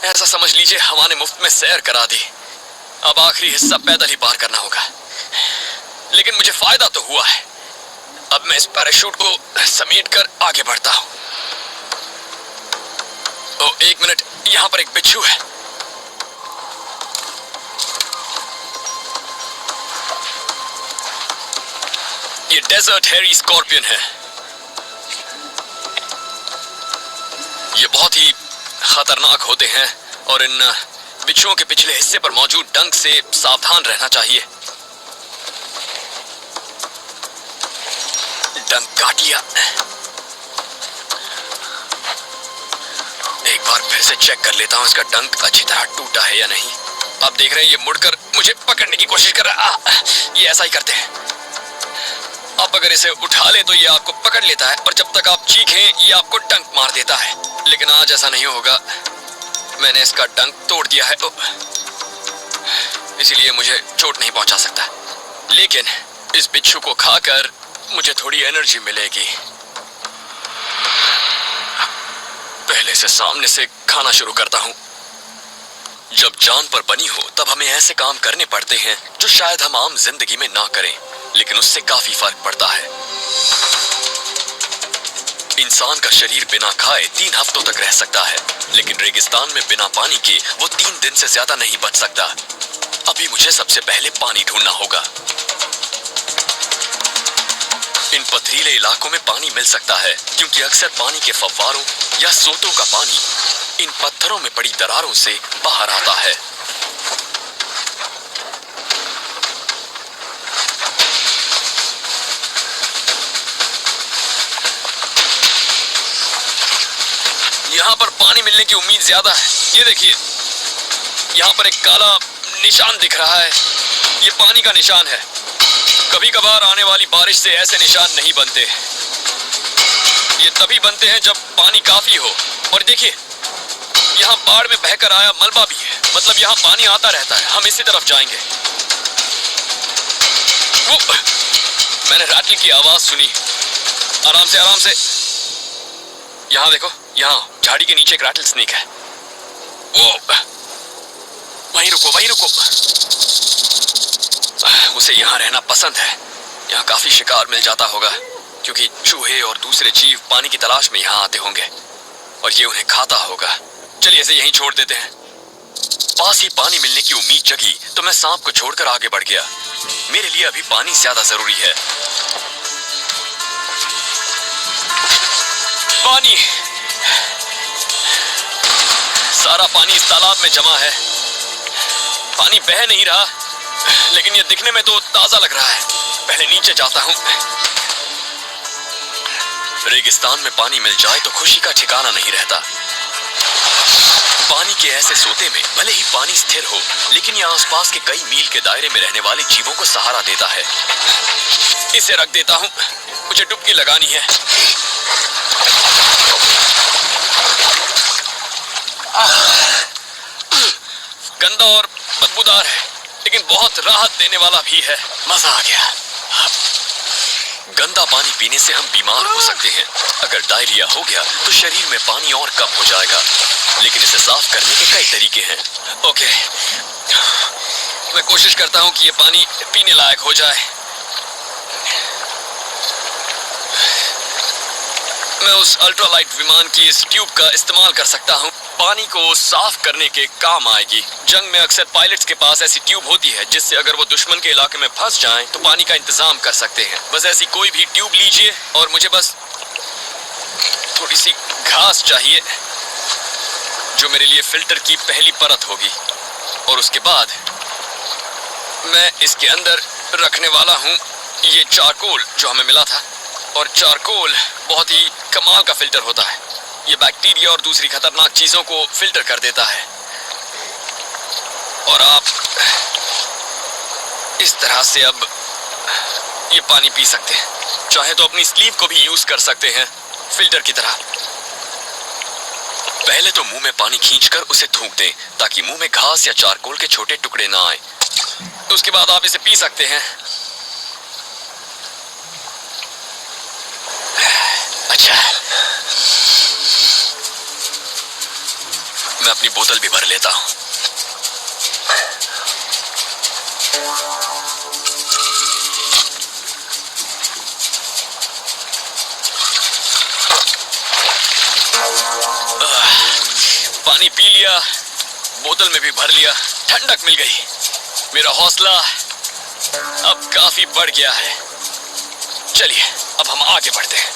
ऐसा समझ लीजिए हवा ने मुफ्त में सैर करा दी। अब आखिरी हिस्सा पैदल ही पार करना होगा, लेकिन मुझे फायदा तो हुआ है। अब मैं इस पैराशूट को समेट कर आगे बढ़ता हूं। ओ, एक मिनट, यहां पर एक बिच्छू है। ये डेजर्ट हेरी स्कॉर्पियन है। ये बहुत ही खतरनाक होते हैं और इन बिच्छुओं के पिछले हिस्से पर मौजूद डंक से सावधान रहना चाहिए। डंक काट लिया। एक बार फिर से चेक कर लेता हूं इसका डंक अच्छी तरह टूटा है या नहीं। आप देख रहे हैं ये मुड़कर मुझे पकड़ने की कोशिश कर रहा है। ये ऐसा ही करते हैं। आप अगर इसे उठा ले तो ये आपको पकड़ लेता है और जब तक आप चीखें ये आपको डंक मार देता है। लेकिन आज ऐसा नहीं होगा। मैंने इसका डंक तोड़ दिया है, इसीलिए मुझे चोट नहीं पहुंचा सकता। लेकिन इस बिच्छू को खाकर मुझे थोड़ी एनर्जी मिलेगी। पहले से सामने से खाना शुरू करता हूं। जब जान पर बनी हो तब हमें ऐसे काम करने पड़ते हैं जो शायद हम आम जिंदगी में ना करें, लेकिन उससे काफी फर्क पड़ता है। इंसान का शरीर बिना खाए 3 हफ्तों तक रह सकता है, लेकिन रेगिस्तान में बिना पानी के वो 3 दिन से ज्यादा नहीं बच सकता। अभी मुझे सबसे पहले पानी ढूंढना होगा। इन पथरीले इलाकों में पानी मिल सकता है क्योंकि अक्सर पानी के फव्वारों या सोतों का पानी इन पत्थरों में पड़ी दरारों से बाहर आता है। यहाँ पर पानी मिलने की उम्मीद ज्यादा है। ये देखिए, यहाँ पर एक काला निशान दिख रहा है। ये पानी का निशान है। कभी कभार आने वाली बारिश से ऐसे निशान नहीं बनते। ये तभी बनते हैं जब पानी काफी हो। और देखिए, यहाँ बाढ़ में बहकर आया मलबा भी है, मतलब यहाँ पानी आता रहता है। हम इसी तरफ जाएंगे। मैंने रैटल की आवाज सुनी। आराम से, आराम से। यहाँ देखो, यहाँ झाड़ी के नीचे एक रैटल स्नेक है। वहीं रुको, वहीं रुको। उसे यहाँ रहना पसंद है। यहाँ काफी शिकार मिल जाता होगा क्योंकि चूहे और दूसरे जीव पानी की तलाश में यहाँ आते होंगे और ये उन्हें खाता होगा। चलिए इसे यहीं छोड़ देते हैं। पास ही पानी मिलने की उम्मीद जगी तो मैं सांप को छोड़कर आगे बढ़ गया। मेरे लिए अभी पानी ज्यादा जरूरी है। पानी, सारा पानी इस तालाब में जमा है। पानी बह नहीं रहा, लेकिन ये दिखने में तो ताजा लग रहा है। पहले नीचे जाता हूं। रेगिस्तान में पानी मिल जाए तो खुशी का ठिकाना नहीं रहता। पानी के ऐसे सोते में भले ही पानी स्थिर हो, लेकिन ये आसपास के कई मील के दायरे में रहने वाले जीवों को सहारा देता है। इसे रख देता हूं, मुझे डुबकी लगानी है। गंदा और बदबूदार है, लेकिन बहुत राहत देने वाला भी है। मजा आ गया। गंदा पानी पीने से हम बीमार हो सकते हैं। अगर डायरिया हो गया तो शरीर में पानी और कम हो जाएगा, लेकिन इसे साफ करने के कई तरीके हैं। ओके, मैं कोशिश करता हूं कि ये पानी पीने लायक हो जाए। मैं उस अल्ट्रालाइट विमान की इस ट्यूब का इस्तेमाल कर सकता हूं। पानी को साफ करने के काम आएगी। जंग में अक्सर पायलट्स के पास ऐसी ट्यूब होती है जिससे अगर वो दुश्मन के इलाके में फंस जाएं तो पानी का इंतजाम कर सकते हैं। बस ऐसी कोई भी ट्यूब लीजिए और मुझे बस थोड़ी सी घास चाहिए जो मेरे लिए फिल्टर की पहली परत होगी, और उसके बाद मैं इसके अंदर रखने वाला हूँ ये चारकोल जो हमें मिला था। और चारकोल बहुत ही कमाल का फिल्टर होता है। ये बैक्टीरिया और दूसरी खतरनाक चीजों को फिल्टर कर देता है। और आप इस तरह से अब ये पानी पी सकते हैं। चाहे तो अपनी स्लीव को भी यूज कर सकते हैं फिल्टर की तरह। पहले तो मुंह में पानी खींचकर उसे थूक दें ताकि मुंह में घास या चारकोल के छोटे टुकड़े ना आए। उसके बाद आप इसे पी सकते हैं। अच्छा, मैं अपनी बोतल भी भर लेता हूं। पानी पी लिया, बोतल में भी भर लिया, ठंडक मिल गई। मेरा हौसला अब काफी बढ़ गया है। चलिए अब हम आगे बढ़ते हैं।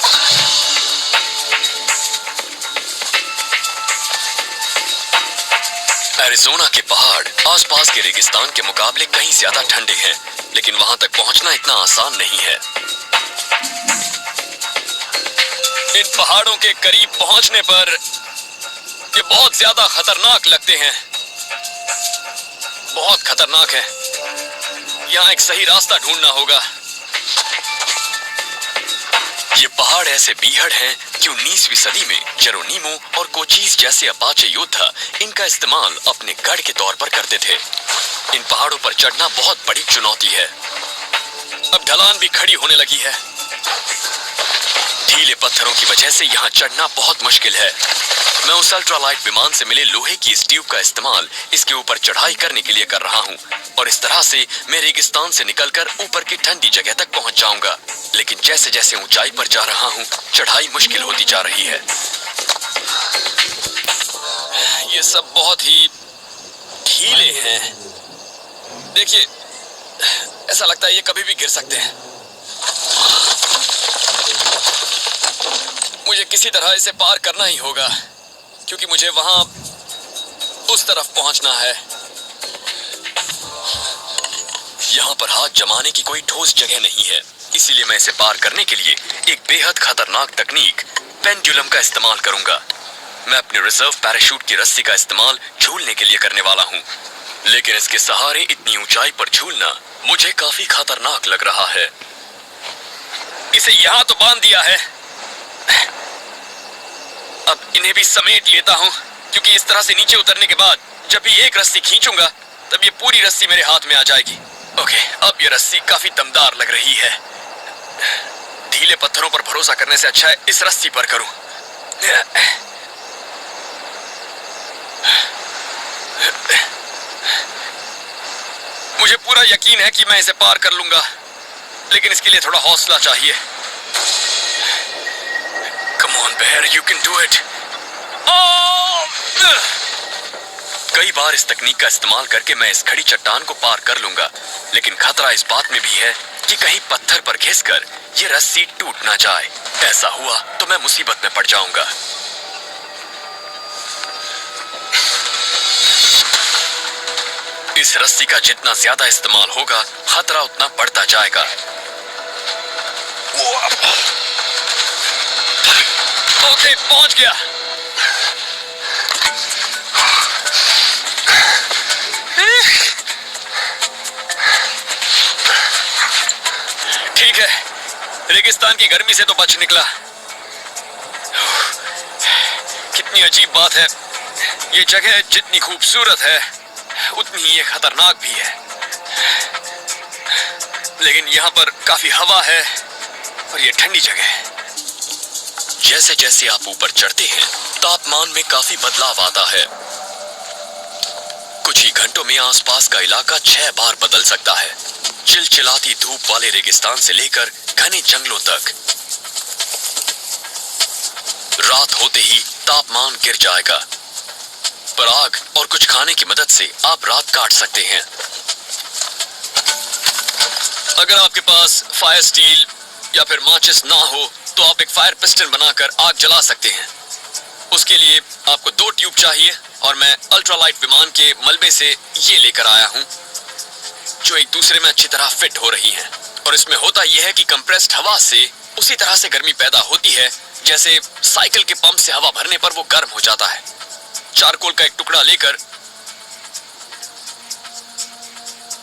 एरिज़ोना के पहाड़ आसपास के रेगिस्तान के मुकाबले कहीं ज्यादा ठंडे हैं, लेकिन वहां तक पहुंचना इतना आसान नहीं है। इन पहाड़ों के करीब पहुंचने पर ये बहुत ज्यादा खतरनाक लगते हैं, बहुत खतरनाक है। यहाँ एक सही रास्ता ढूंढना होगा। ये पहाड़ ऐसे बीहड़ हैं कि 19वीं सदी में जेरोनिमो और कोचीज जैसे अपाचे योद्धा इनका इस्तेमाल अपने गढ़ के तौर पर करते थे। इन पहाड़ों पर चढ़ना बहुत बड़ी चुनौती है। अब ढलान भी खड़ी होने लगी है। ढीले पत्थरों की वजह से यहाँ चढ़ना बहुत मुश्किल है। मैं उस अल्ट्रालाइट विमान से मिले लोहे की इस ट्यूब का इस्तेमाल इसके ऊपर चढ़ाई करने के लिए कर रहा हूँ, और इस तरह से मैं रेगिस्तान से निकलकर ऊपर की ठंडी जगह तक पहुंच जाऊंगा। लेकिन जैसे जैसे ऊंचाई पर जा रहा हूँ, चढ़ाई मुश्किल होती जा रही है। ये सब बहुत ही ढीले हैं। देखिए, ऐसा लगता है ये कभी भी गिर सकते हैं। मुझे किसी तरह इसे पार करना ही होगा, क्योंकि मुझे वहां उस तरफ पहुंचना है। यहाँ पर हाथ जमाने की कोई ठोस जगह नहीं है, इसीलिए मैं इसे पार करने के लिए एक बेहद खतरनाक तकनीक पेंडुलम का इस्तेमाल करूंगा। मैं अपने रिजर्व पैराशूट की रस्सी का इस्तेमाल झूलने के लिए करने वाला हूँ, लेकिन इसके सहारे इतनी ऊंचाई पर झूलना मुझे काफी खतरनाक लग रहा है। इसे यहाँ तो बांध दिया है, अब इन्हें भी समेट लेता हूँ, क्योंकि इस तरह से नीचे उतरने के बाद जब भी एक रस्सी खींचूंगा तब ये पूरी रस्सी मेरे हाथ में आ जाएगी। ओके, अब ये रस्सी काफी दमदार लग रही है। ढीले पत्थरों पर भरोसा करने से अच्छा है इस रस्सी पर करूं। मुझे पूरा यकीन है कि मैं इसे पार कर लूंगा, लेकिन इसके लिए थोड़ा हौसला चाहिए। Come on, bear, you can do it. कई बार इस तकनीक का इस्तेमाल करके मैं इस खड़ी चट्टान को पार कर लूंगा, लेकिन खतरा इस बात में भी है कि कहीं पत्थर पर घिसकर ये रस्सी टूट ना जाए। ऐसा हुआ तो मैं मुसीबत में पड़ जाऊंगा। इस रस्सी का जितना ज्यादा इस्तेमाल होगा, खतरा उतना बढ़ता जाएगा। ओके, पहुंच गया। ठीक है, रेगिस्तान की गर्मी से तो बच निकला। कितनी अजीब बात है, ये जगह जितनी खूबसूरत है उतनी ही ये खतरनाक भी है। लेकिन यहाँ पर काफी हवा है और ये ठंडी जगह है। जैसे जैसे आप ऊपर चढ़ते हैं, तापमान में काफी बदलाव आता है। कुछ ही घंटों में आसपास का इलाका 6 बार बदल सकता है। चिलचिलाती धूप वाले रेगिस्तान से लेकर घने जंगलों तक। रात होते ही तापमान गिर जाएगा, पर आग और कुछ खाने की मदद से आप रात काट सकते हैं। अगर आपके पास फायर स्टील या फिर माचिस ना हो तो आप एक फायर पिस्टन बनाकर आग जला सकते हैं। उसके लिए आपको 2 ट्यूब चाहिए, और मैं अल्ट्रालाइट विमान के मलबे से ये लेकर आया हूं, जो एक दूसरे में अच्छी तरह फिट हो रही हैं। और इसमें होता यह है कि कंप्रेस्ड हवा से उसी तरह से गर्मी पैदा होती है जैसे साइकिल के पंप से हवा भरने पर वो गर्म हो जाता है। चारकोल का एक टुकड़ा लेकर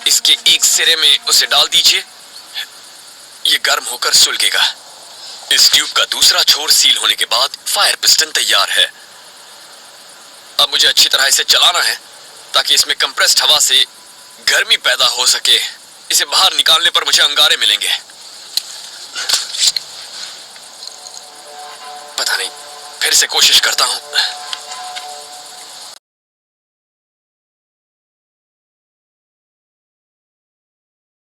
इसके एक सिरे में उसे डाल दीजिए, ये गर्म होकर सुलगेगा। इस ट्यूब का दूसरा छोर सील होने के बाद फायर पिस्टन तैयार है। अब मुझे अच्छी तरह इसे चलाना है ताकि इसमें कंप्रेस्ड हवा से गर्मी पैदा हो सके। इसे बाहर निकालने पर मुझे अंगारे मिलेंगे। पता नहीं, फिर से कोशिश करता हूं।